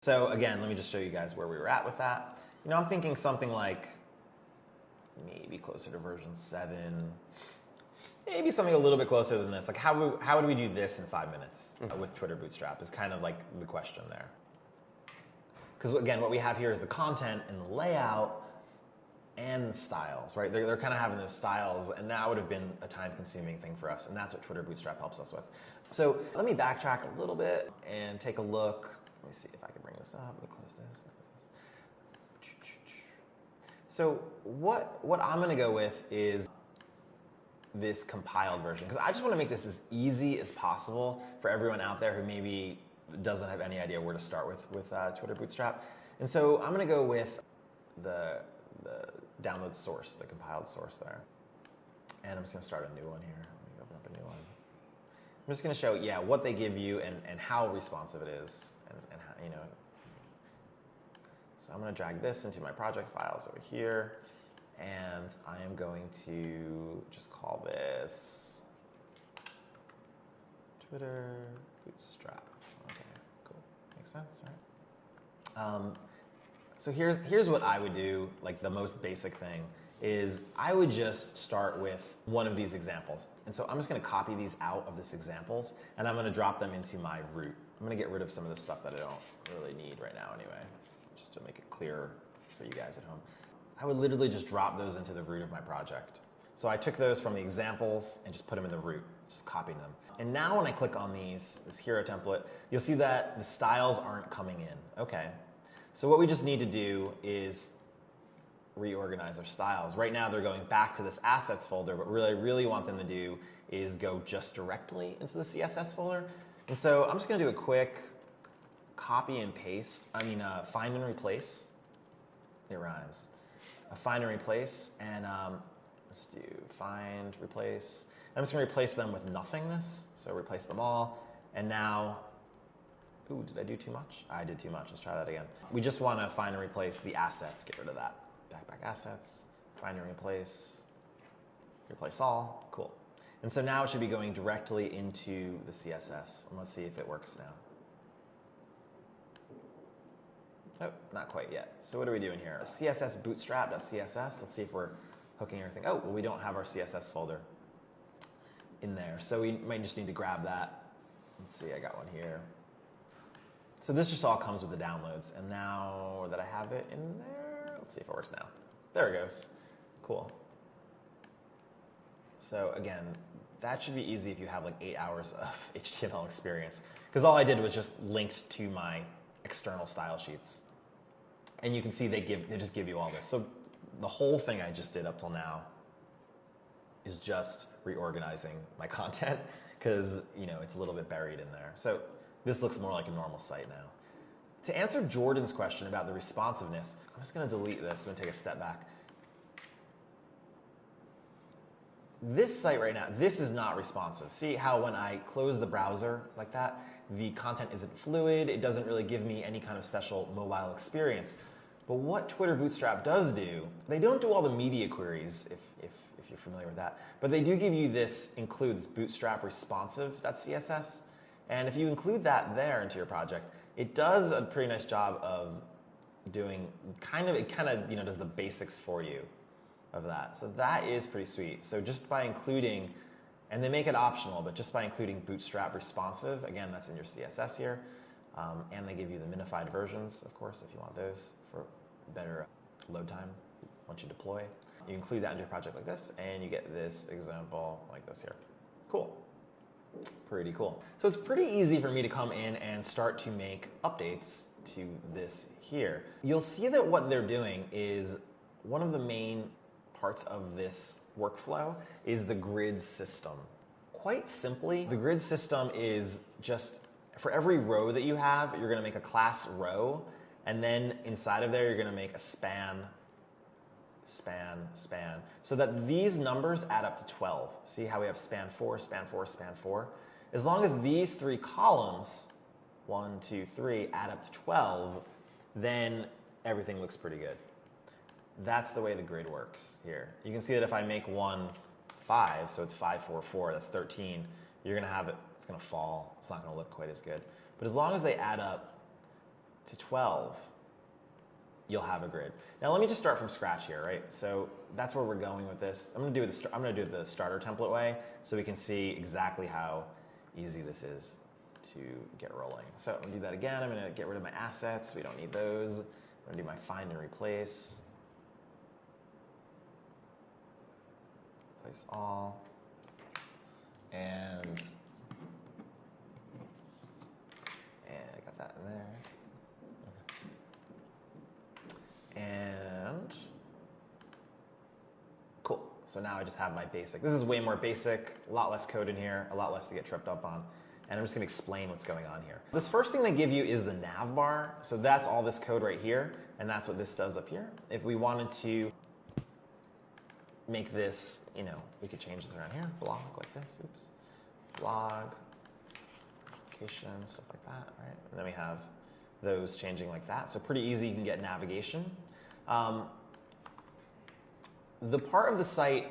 So again, let me just show you guys where we were at with that. You know, I'm thinking something like maybe closer to version 7, maybe something a little bit closer than this. Like how would we do this in 5 minutes with Twitter Bootstrap is kind of like the question there. Because again, what we have here is the content and the layout and the styles, right? They're kind of having those styles, and that would have been a time-consuming thing for us, and that's what Twitter Bootstrap helps us with. So let me backtrack a little bit and take a look. Let me see if I can bring this up. Let me close this. So what I'm going to go with is this compiled version, because I just want to make this as easy as possible for everyone out there who maybe doesn't have any idea where to start with Twitter Bootstrap. And so I'm going to go with the download source, the compiled source there. And I'm just going to start a new one here. Let me open up a new one. I'm just going to show, yeah, what they give you and how responsive it is, and how, you know. So I'm going to drag this into my project files over here, and I am going to just call this Twitter Bootstrap. Okay, cool. Makes sense, right? So here's what I would do, like the most basic thing, is I would just start with one of these examples. And so I'm just going to copy these out of this examples, and I'm going to drop them into my root. I'm going to get rid of some of the stuff that I don't really need right now anyway, just to make it clearer for you guys at home. I would literally just drop those into the root of my project. So I took those from the examples and just put them in the root, just copied them. And now when I click on this hero template, you'll see that the styles aren't coming in. Okay. So what we just need to do is reorganize our styles. Right now they're going back to this assets folder, but what I really want them to do is go just directly into the CSS folder. And so I'm just going to do a quick copy and paste, find and replace. It rhymes. Find and replace, and let's do find, replace. I'm just going to replace them with nothingness, so replace them all. And now, ooh, did I do too much? I did too much. Let's try that again. We just want to find and replace the assets. Get rid of that. Back assets, find and replace all. Cool. And so now it should be going directly into the CSS. And let's see if it works now. Oh, not quite yet. So what are we doing here? CSS bootstrap.css. Let's see if we're hooking everything. Oh, well, we don't have our CSS folder in there. So we might just need to grab that. Let's see, I got one here. So this just all comes with the downloads. And now that I have it in there, let's see if it works now. There it goes. Cool. So again, that should be easy if you have like 8 hours of HTML experience. Because all I did was just linked to my external style sheets. And you can see they just give you all this. So the whole thing I just did up till now is just reorganizing my content because it's a little bit buried in there. So this looks more like a normal site now. To answer Jordan's question about the responsiveness, I'm just going to delete this. I'm going to take a step back. This site right now, this is not responsive. See how when I close the browser like that, the content isn't fluid. It doesn't really give me any kind of special mobile experience. But what Twitter Bootstrap does do, they don't do all the media queries, if you're familiar with that, but they do give you this includes bootstrap responsive.css. And if you include that there into your project, it does a pretty nice job of doing it does the basics for you of that. So that is pretty sweet. So just by including, and they make it optional, but just by including bootstrap responsive, again, that's in your CSS here, and they give you the minified versions, of course, if you want those for better load time once you deploy. You include that into your project like this, and you get this example like this here. Cool. Pretty cool. So it's pretty easy for me to come in and start to make updates to this here. You'll see that what they're doing is one of the main parts of this workflow is the grid system. Quite simply, the grid system is just for every row that you have, you're going to make a class row, and then inside of there, you're going to make a span, so that these numbers add up to 12. See how we have span 4, span 4, span 4? As long as these three columns, 1, 2, 3, add up to 12, then everything looks pretty good. That's the way the grid works here. You can see that if I make one 5, so it's 5, 4, 4, that's 13, you're going to have it, it's going to fall. It's not going to look quite as good. But as long as they add up to 12, you'll have a grid. Now let me just start from scratch here, right? So that's where we're going with this. I'm going to do the starter template way so we can see exactly how easy this is to get rolling. So I'm going to do that again. I'm going to get rid of my assets. We don't need those. I'm going to do my find and replace. Replace all. And I got that in there. And cool. So now I just have my basic. This is way more basic, a lot less code in here, a lot less to get tripped up on. And I'm just going to explain what's going on here. This first thing they give you is the nav bar. So that's all this code right here, and that's what this does up here. If we wanted to make this, we could change this around here, blog like this, oops, blog, application, stuff like that, right? And then we have those changing like that. So pretty easy, you can get navigation. The part of the site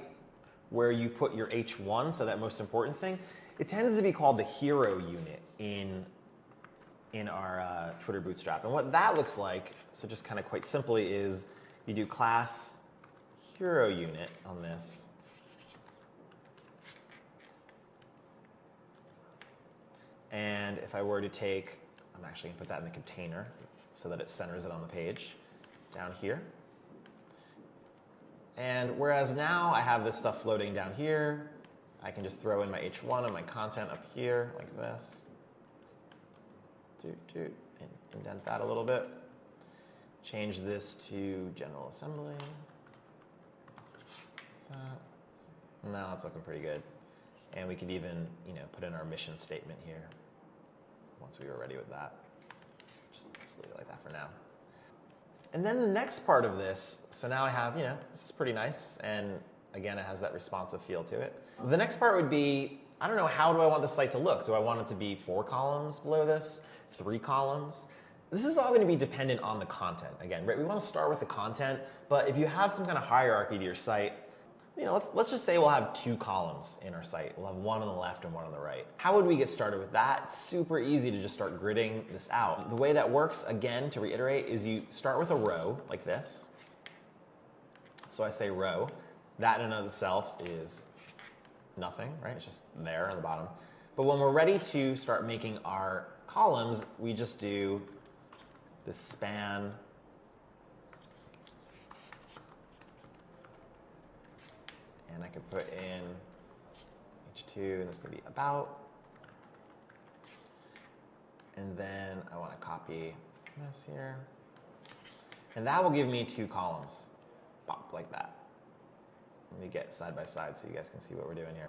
where you put your H1, so that most important thing, it tends to be called the hero unit in our Twitter Bootstrap. And what that looks like, so just kind of quite simply, is you do class hero unit on this. And if I were to take, I'm actually going to put that in the container so that it centers it on the page down here. And whereas now I have this stuff floating down here, I can just throw in my H1 and my content up here like this. Indent that a little bit. Change this to General Assembly. Now it's looking pretty good. And we could even, put in our mission statement here once we were ready with that. Just let's leave it like that for now. And then the next part of this, so now I have, this is pretty nice, and again, it has that responsive feel to it. The next part would be, I don't know, how do I want the site to look? Do I want it to be 4 columns below this, 3 columns? This is all going to be dependent on the content. Again, right, we want to start with the content, but if you have some kind of hierarchy to your site, let's just say we'll have 2 columns in our site. We'll have one on the left and one on the right. How would we get started with that? It's super easy to just start gridding this out. The way that works, again, to reiterate, is you start with a row like this. So I say row. That in and of itself is nothing, right? It's just there on the bottom. But when we're ready to start making our columns, we just do this span. And I could put in H2, and this could be about. And then I want to copy this here. And that will give me 2 columns, pop, like that. Let me get side by side so you guys can see what we're doing here.